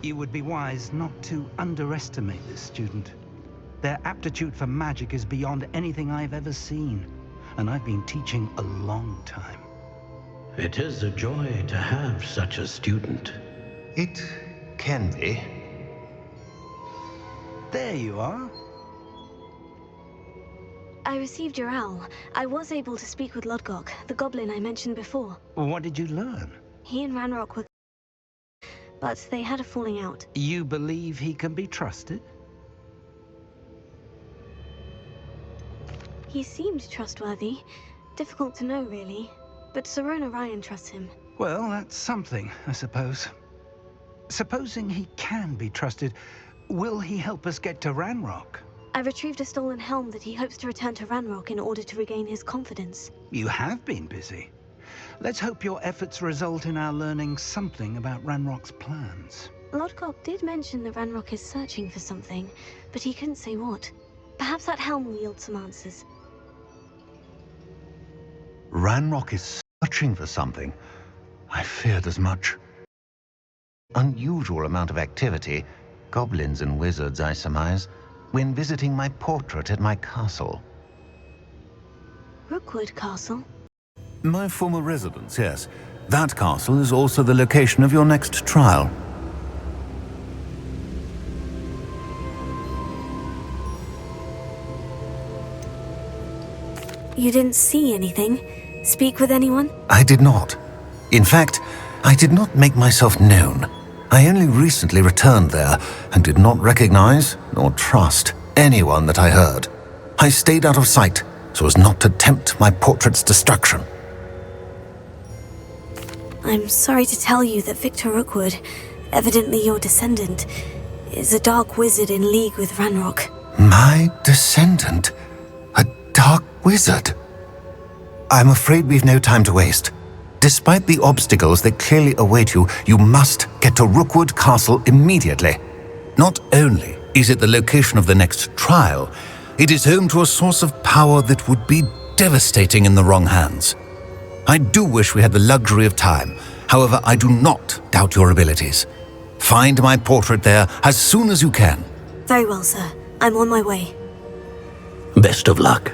You would be wise not to underestimate this student. Their aptitude for magic is beyond anything I've ever seen, and I've been teaching a long time. It is a joy to have such a student. It can be. There you are. I received your owl. I was able to speak with Lodgok, the goblin I mentioned before. What did you learn? He and Ranrock were... but they had a falling out. You believe he can be trusted? He seemed trustworthy. Difficult to know, really. But Sirona Ryan trusts him. Well, that's something, I suppose. Supposing he can be trusted, will he help us get to Ranrock? I retrieved a stolen helm that he hopes to return to Ranrock in order to regain his confidence. You have been busy. Let's hope your efforts result in our learning something about Ranrock's plans. Lodgok did mention that Ranrock is searching for something, but he couldn't say what. Perhaps that helm will yield some answers. Ranrock is searching for something. I feared as much. Unusual amount of activity, goblins and wizards, I surmise, when visiting my portrait at my castle. Rookwood Castle? My former residence, yes. That castle is also the location of your next trial. You didn't see anything? Speak with anyone? I did not. In fact, I did not make myself known. I only recently returned there and did not recognize nor trust anyone that I heard. I stayed out of sight so as not to tempt my portrait's destruction. I'm sorry to tell you that Victor Rookwood, evidently your descendant, is a dark wizard in league with Ranrock. My descendant? A dark wizard? I'm afraid we've no time to waste. Despite the obstacles that clearly await you, you must get to Rookwood Castle immediately. Not only is it the location of the next trial, it is home to a source of power that would be devastating in the wrong hands. I do wish we had the luxury of time. However, I do not doubt your abilities. Find my portrait there as soon as you can. Very well, sir. I'm on my way. Best of luck.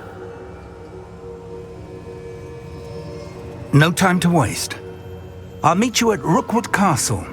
No time to waste. I'll meet you at Rookwood Castle.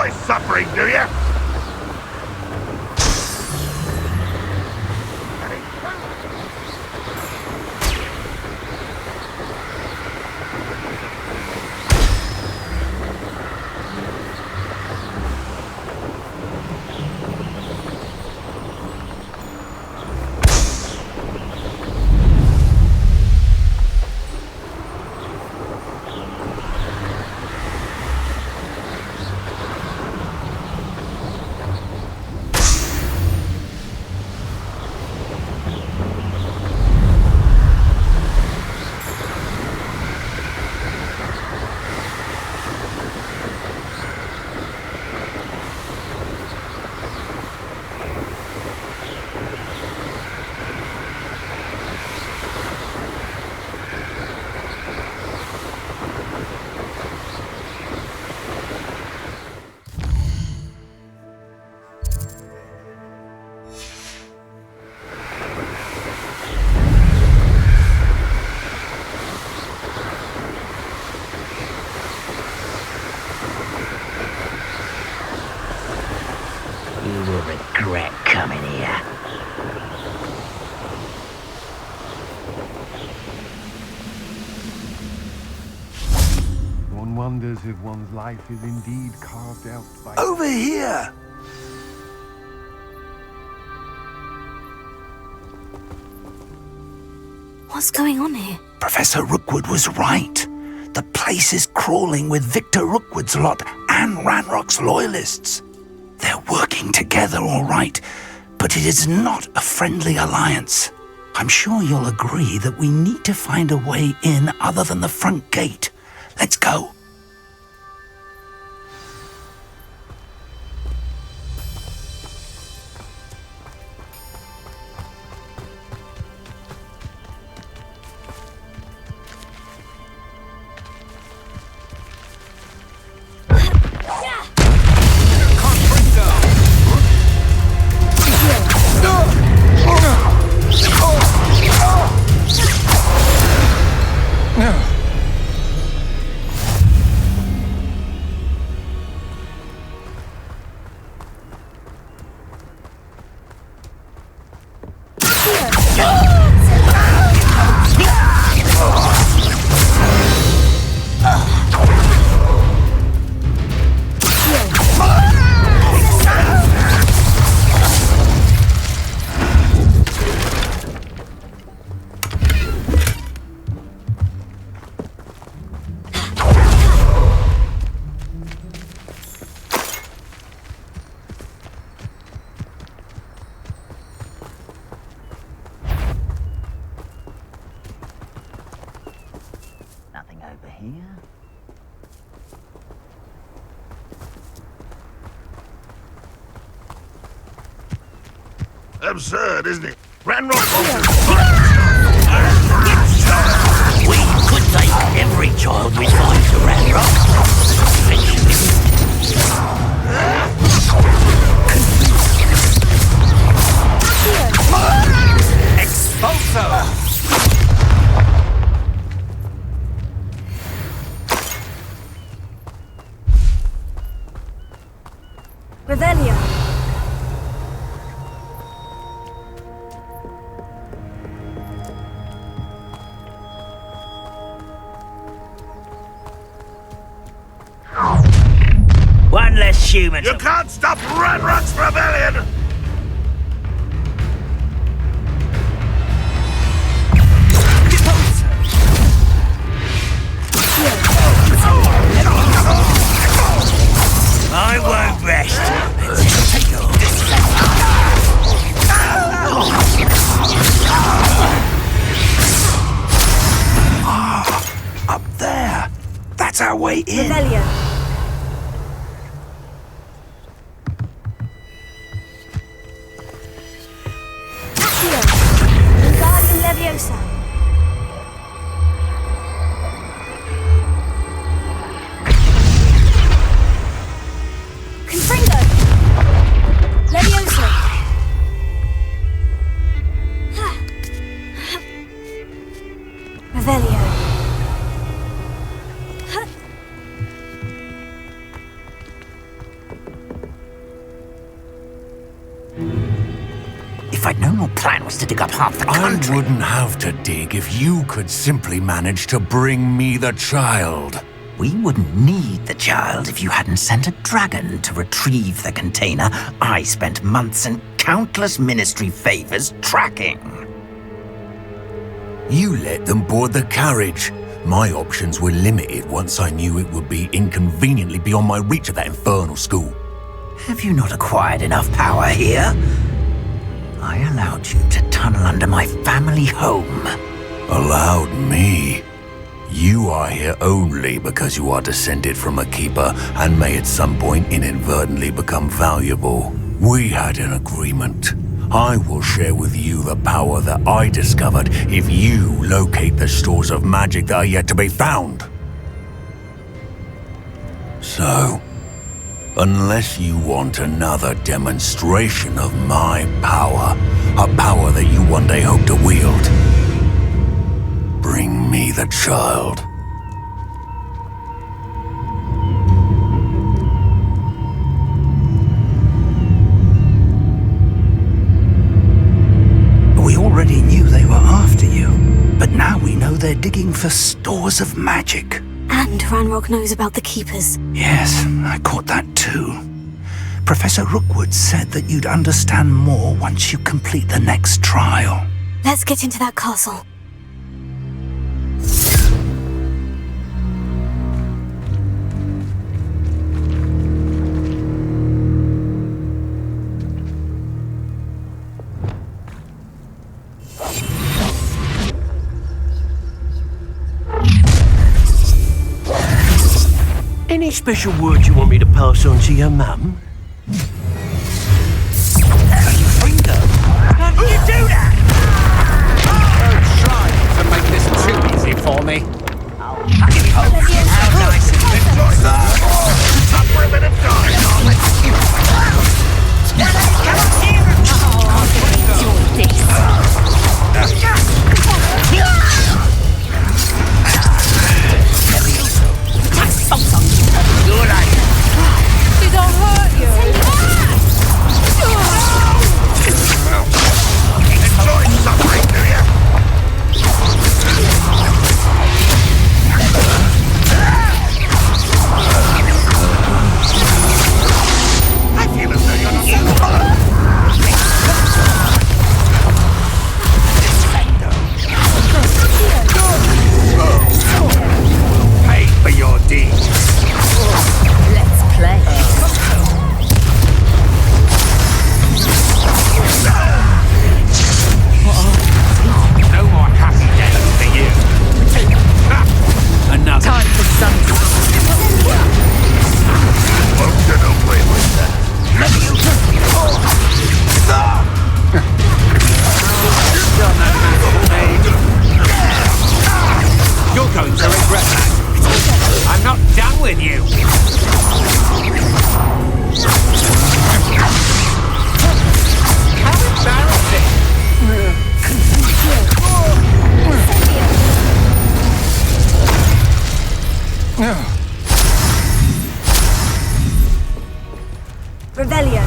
enjoy suffering, do you? Regret coming here. One wonders if one's life is indeed carved out by... Over here! What's going on here? Professor Rookwood was right. The place is crawling with Victor Rookwood's lot and Ranrock's loyalists. They're working together, all right, but it is not a friendly alliance. I'm sure you'll agree that we need to find a way in other than the front gate. Let's go. Nothing over here. Absurd, isn't it? Ranrock We could take every child we find to Ranrock. Expulso! Revelio. One less human. You can't stop Ranrock's rebellion! I won't rest. Up there. That's our way in. Revelio. Guardian Leviosa. Confringo. Leviosa. Revelio. I'd known your plan was to dig up half the country. I wouldn't have to dig if you could simply manage to bring me the child. We wouldn't need the child if you hadn't sent a dragon to retrieve the container I spent months and countless ministry favors tracking. You let them board the carriage. My options were limited once I knew it would be inconveniently beyond my reach at that infernal school. Have you not acquired enough power here? I allowed you to tunnel under my family home. Allowed me? You are here only because you are descended from a keeper and may at some point inadvertently become valuable. We had an agreement. I will share with you the power that I discovered if you locate the stores of magic that are yet to be found. So, unless you want another demonstration of my power, a power that you one day hope to wield, bring me the child. We already knew they were after you, but now we know they're digging for stores of magic. And Ranrock knows about the Keepers. Yes, I caught that too. Professor Rookwood said that you'd understand more once you complete the next trial. Let's get into that castle. Any special words you want me to pass on to your mum? How did you do that? Don't try to make this too easy for me. How nice of you. Top ribbon of time! Did I hurt you? Enjoy suffering, do you? I feel as though you're not pay for your deeds. Let's play. No more happy days for you. Another. Time for something. Won't get away with that. You're going to regret that. I'm not done with you. How embarrassing. Revelio.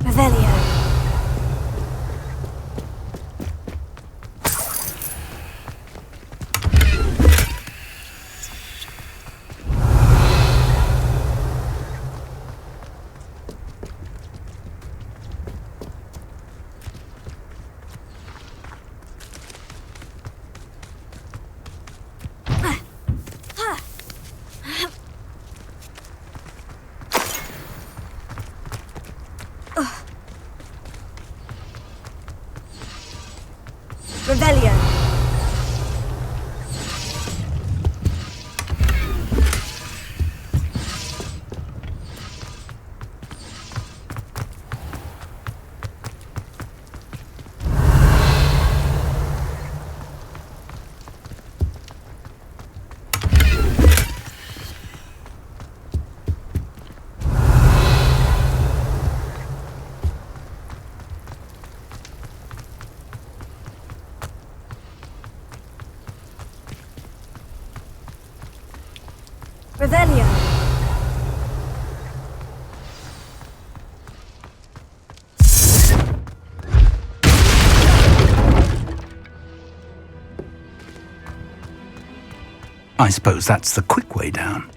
Revelio. Revelio. Revelio. I suppose that's the quick way down.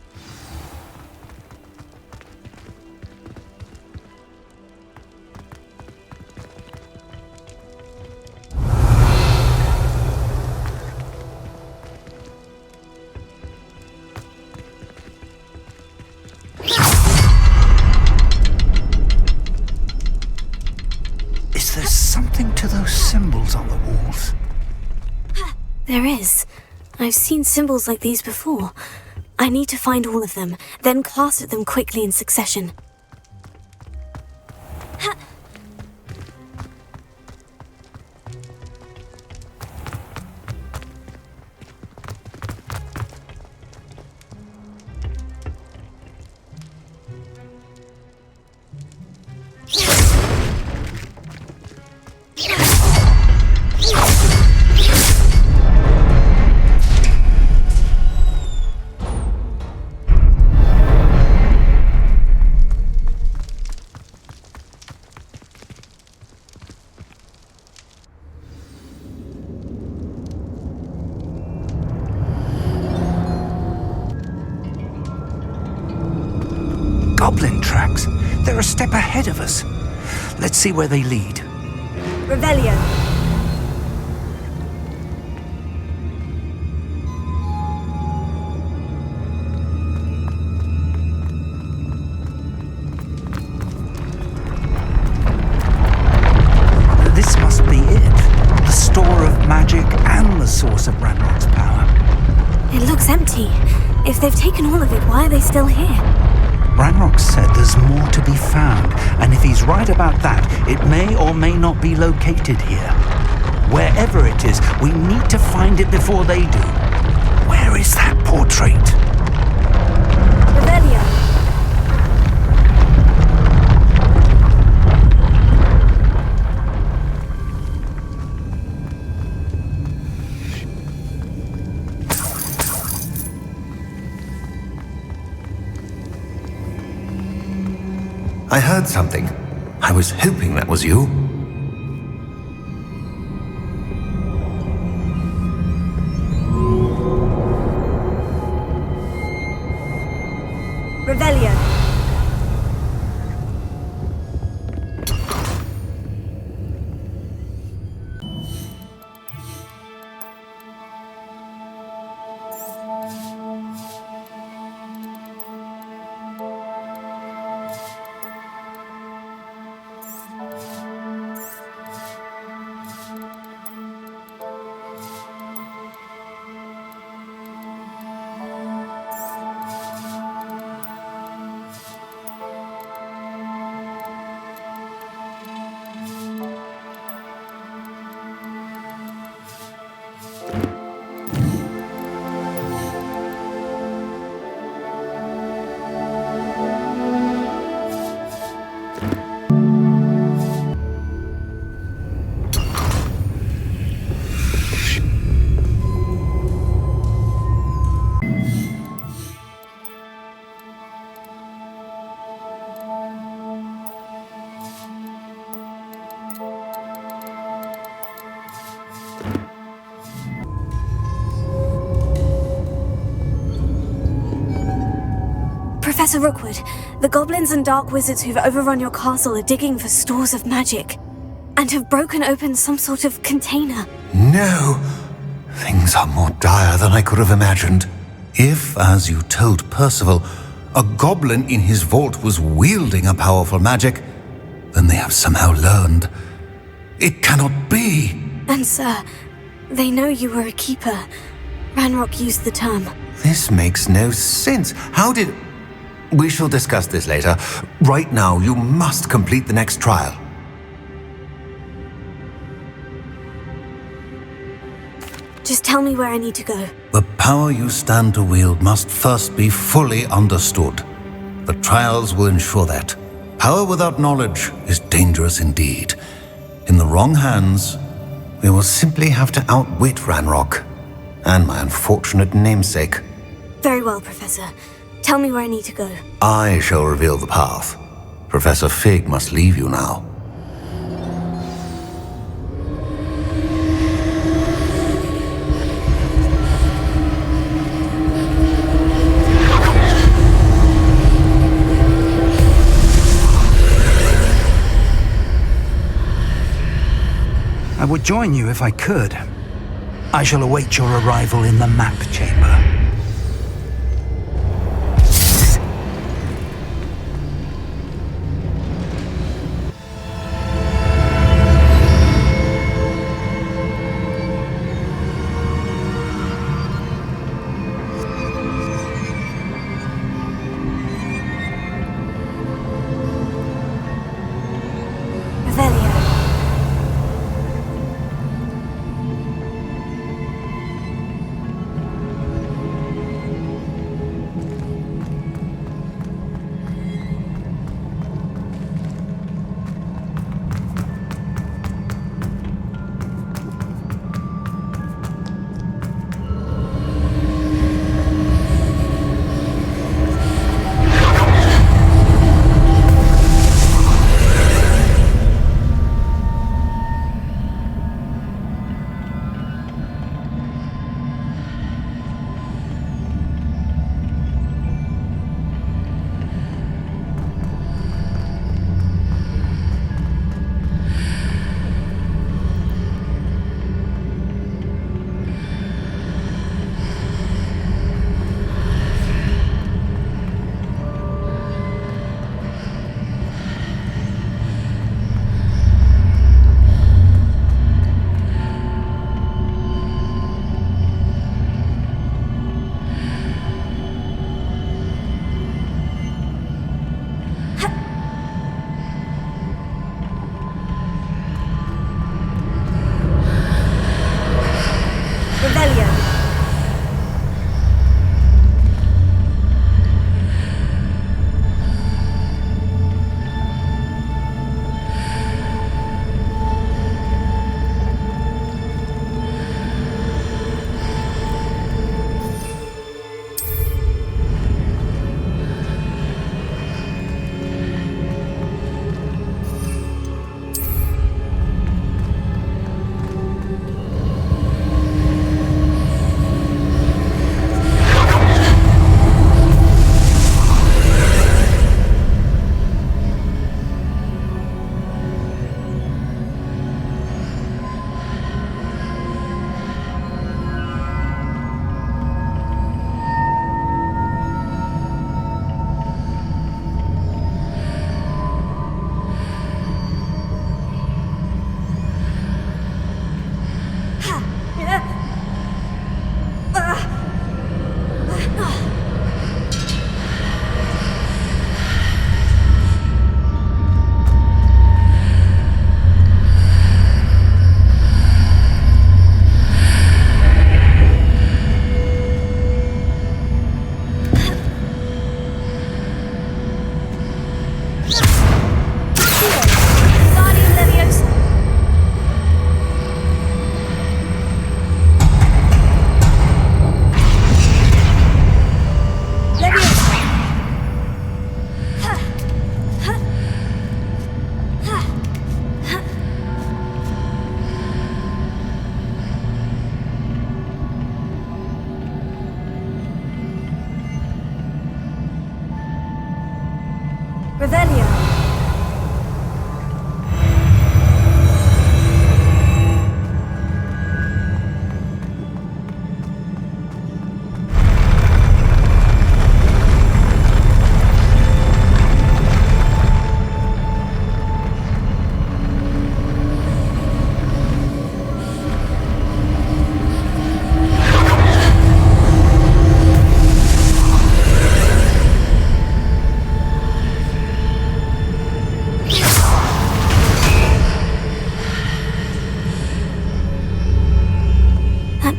Is there something to those symbols on the walls? There is. I've seen symbols like these before. I need to find all of them, then cast at them quickly in succession. Goblin tracks. They're a step ahead of us. Let's see where they lead. Revelio. This must be it. The store of magic and the source of Ranrock's power. It looks empty. If they've taken all of it, why are they still here? Ranrock said there's more to be found, and if he's right about that, it may or may not be located here. Wherever it is, we need to find it before they do. Where is that portrait? Revelio. I heard something. I was hoping that was you. Revelio. Professor Rookwood, the goblins and dark wizards who've overrun your castle are digging for stores of magic, and have broken open some sort of container. No! Things are more dire than I could have imagined. If, as you told Percival, a goblin in his vault was wielding a powerful magic, then they have somehow learned. It cannot be! And sir, they know you were a keeper. Ranrock used the term. This makes no sense. How did... We shall discuss this later. Right now, you must complete the next trial. Just tell me where I need to go. The power you stand to wield must first be fully understood. The trials will ensure that. Power without knowledge is dangerous indeed. In the wrong hands, we will simply have to outwit Ranrock and my unfortunate namesake. Very well, Professor. Tell me where I need to go. I shall reveal the path. Professor Fig must leave you now. I would join you if I could. I shall await your arrival in the map chamber.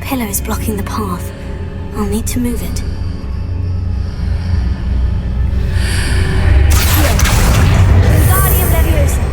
pillar is blocking the path. I'll need to move it. Wingardium Leviosa.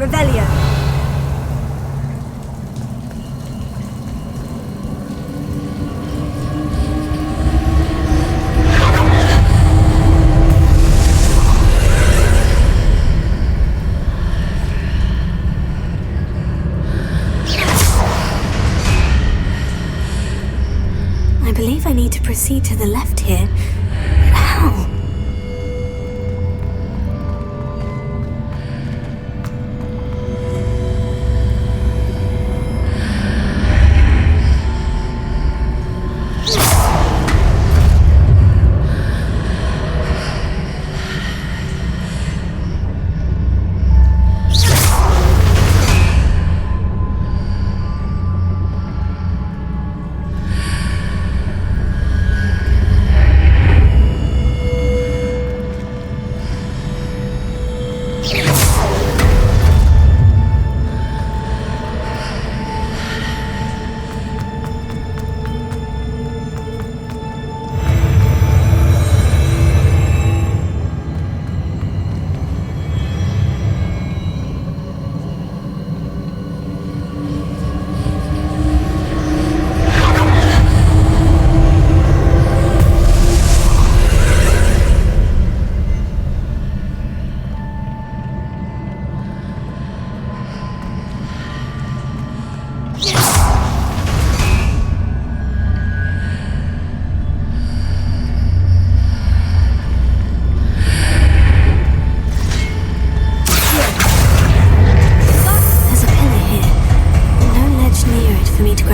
Revelio. I believe I need to proceed to the left here. But how?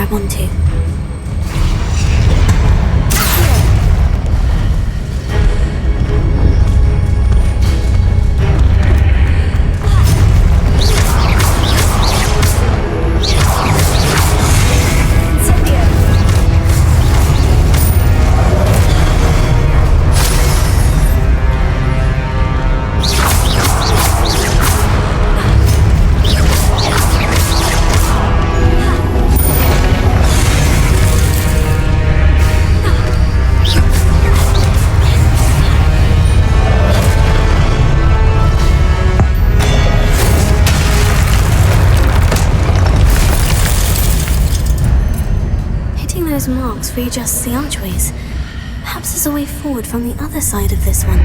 Onto. Marks readjusts the archways. Perhaps there's a way forward from the other side of this one.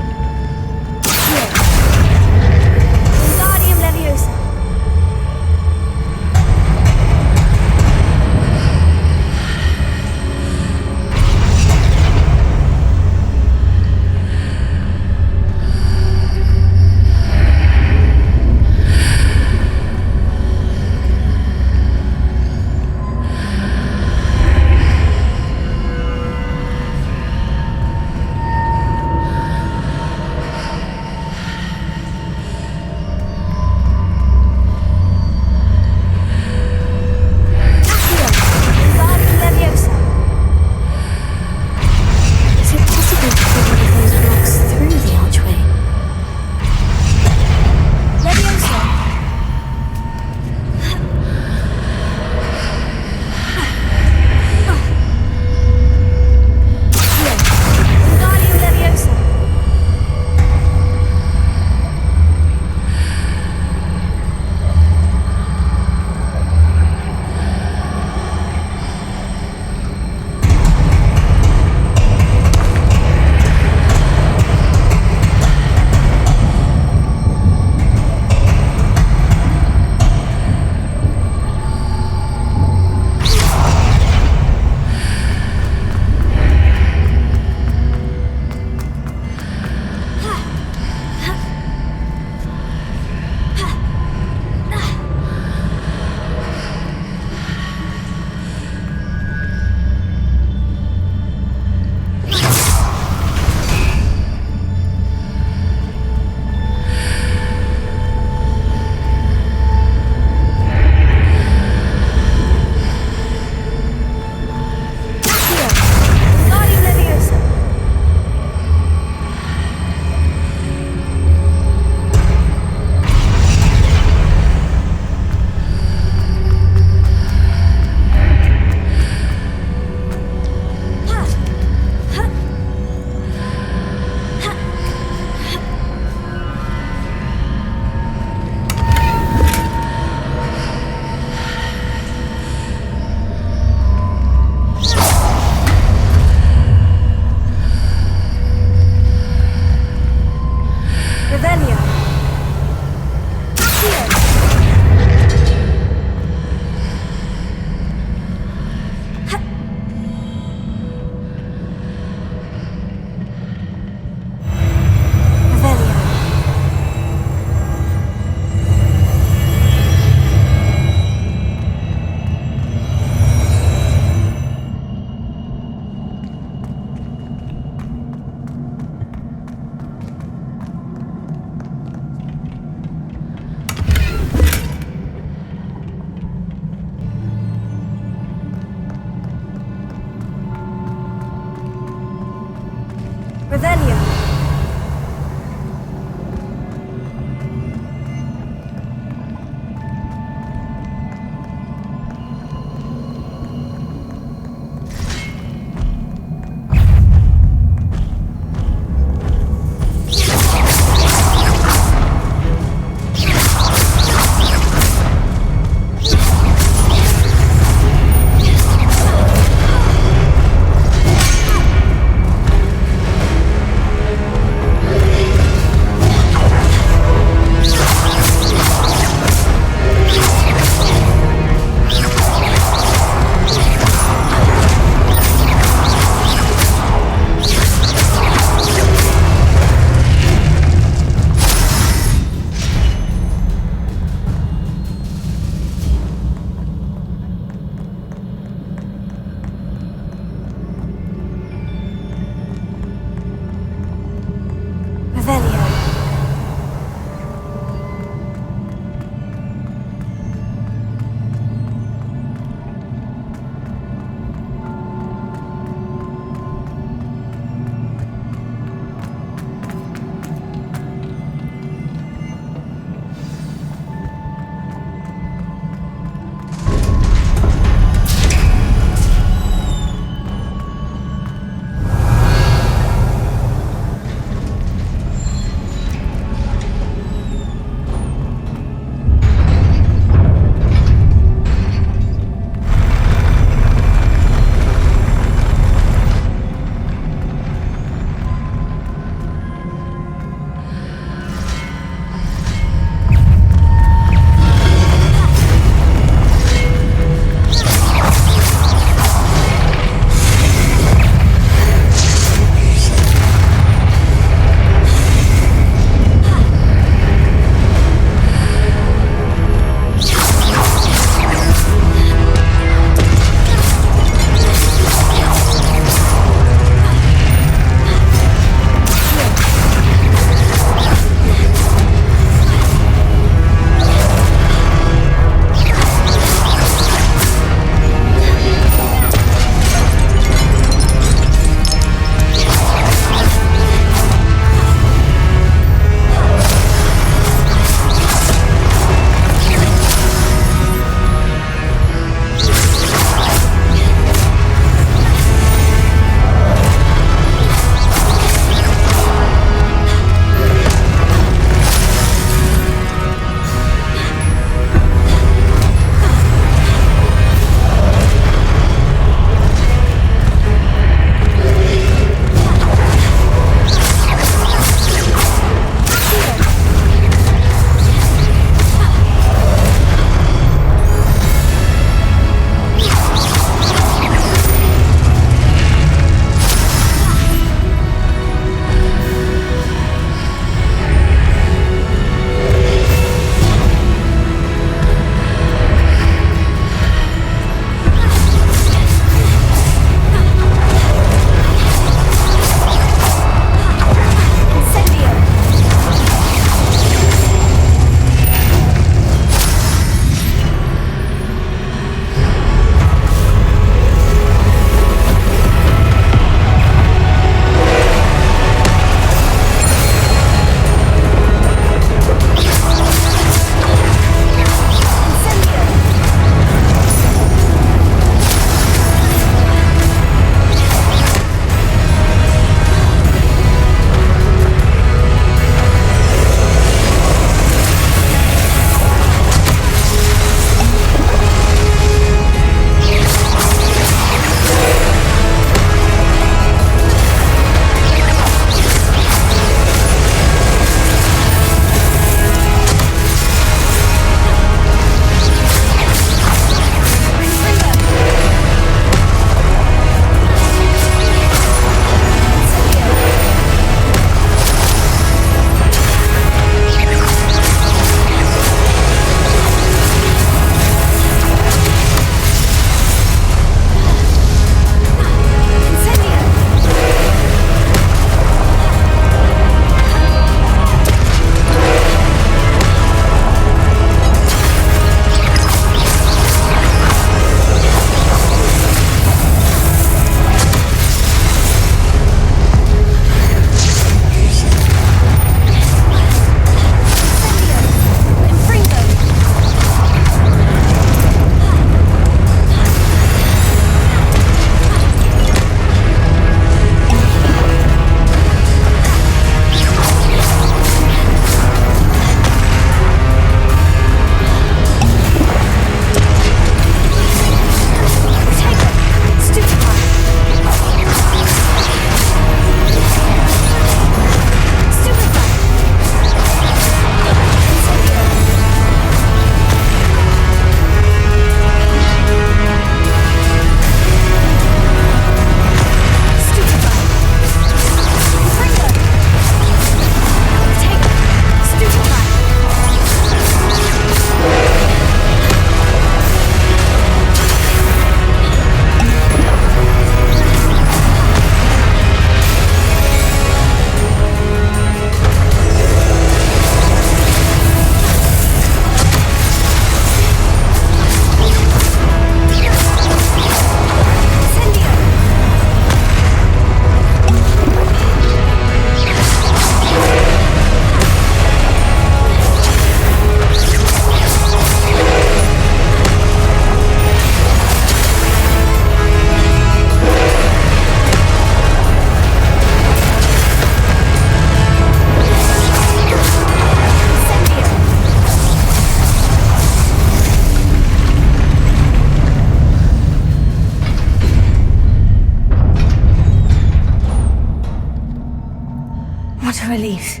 a relief.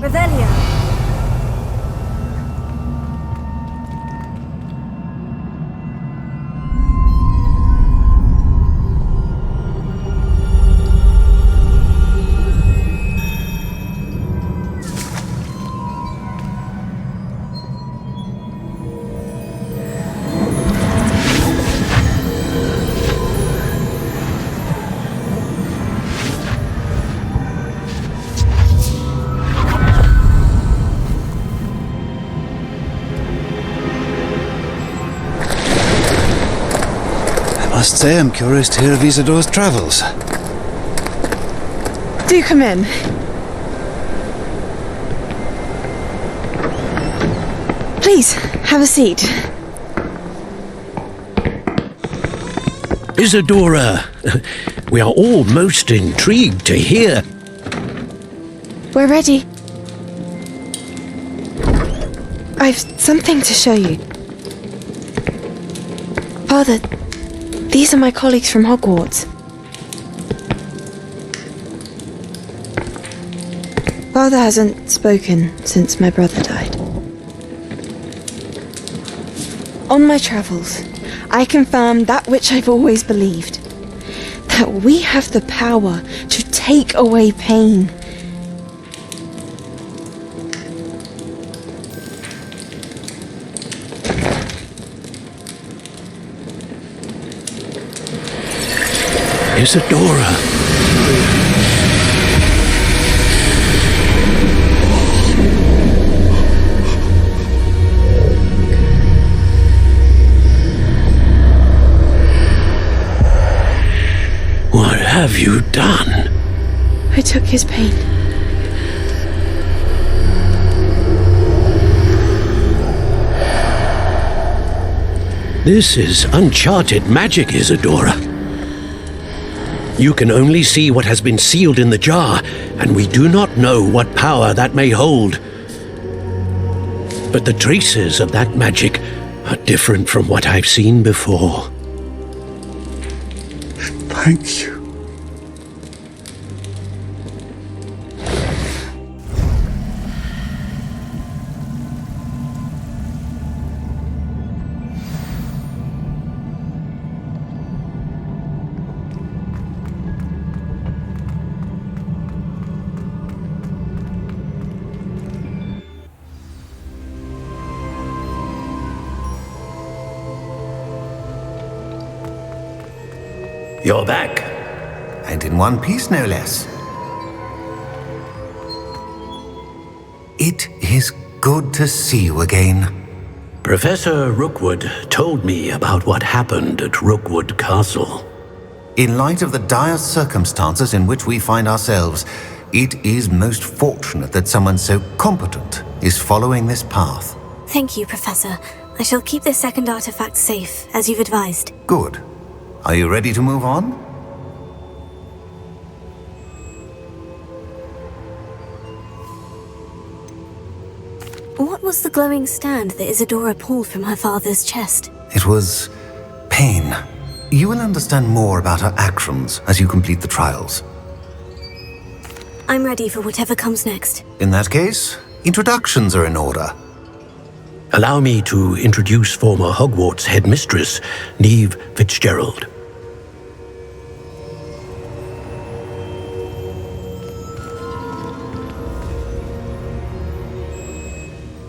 Revelio. I must say I'm curious to hear of Isadore's travels. Do come in. Please, have a seat. Isadora, we are all most intrigued to hear. We're ready. I've something to show you. Father, these are my colleagues from Hogwarts. Father hasn't spoken since my brother died. On my travels, I confirmed that which I've always believed. That we have the power to take away pain. Isadora. What have you done? I took his pain. This is uncharted magic, Isadora. You can only see what has been sealed in the jar, and we do not know what power that may hold. But the traces of that magic are different from what I've seen before. Thank you. You're back. And in one piece, no less. It is good to see you again. Professor Rookwood told me about what happened at Rookwood Castle. In light of the dire circumstances in which we find ourselves, it is most fortunate that someone so competent is following this path. Thank you, Professor. I shall keep this second artifact safe, as you've advised. Good. Are you ready to move on? What was the glowing stand that Isadora pulled from her father's chest? It was pain. You will understand more about her actions as you complete the trials. I'm ready for whatever comes next. In that case, introductions are in order. Allow me to introduce former Hogwarts headmistress, Neve Fitzgerald.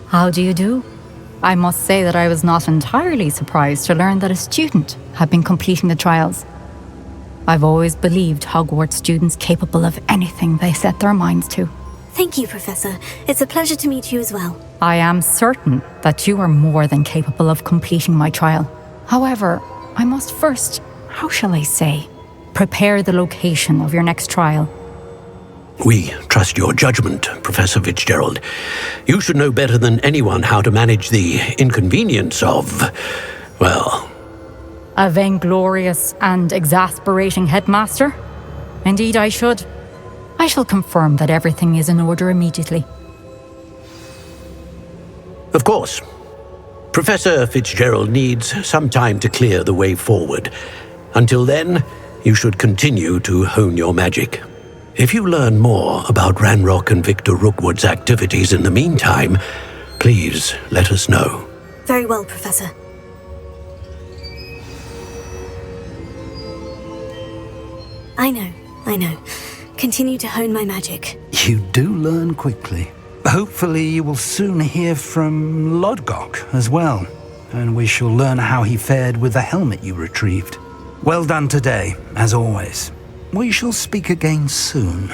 How do you do? I must say that I was not entirely surprised to learn that a student had been completing the trials. I've always believed Hogwarts students capable of anything they set their minds to. Thank you, Professor. It's a pleasure to meet you as well. I am certain that you are more than capable of completing my trial. However, I must first, how shall I say, prepare the location of your next trial. We trust your judgment, Professor Fitzgerald. You should know better than anyone how to manage the inconvenience of, well... A vainglorious and exasperating headmaster? Indeed I should. I shall confirm that everything is in order immediately. Of course. Professor Fitzgerald needs some time to clear the way forward. Until then, you should continue to hone your magic. If you learn more about Ranrock and Victor Rookwood's activities in the meantime, please let us know. Very well, Professor. I know. Continue to hone my magic. You do learn quickly. Hopefully you will soon hear from Lodgok as well, and we shall learn how he fared with the helmet you retrieved. Well done today, as always. We shall speak again soon.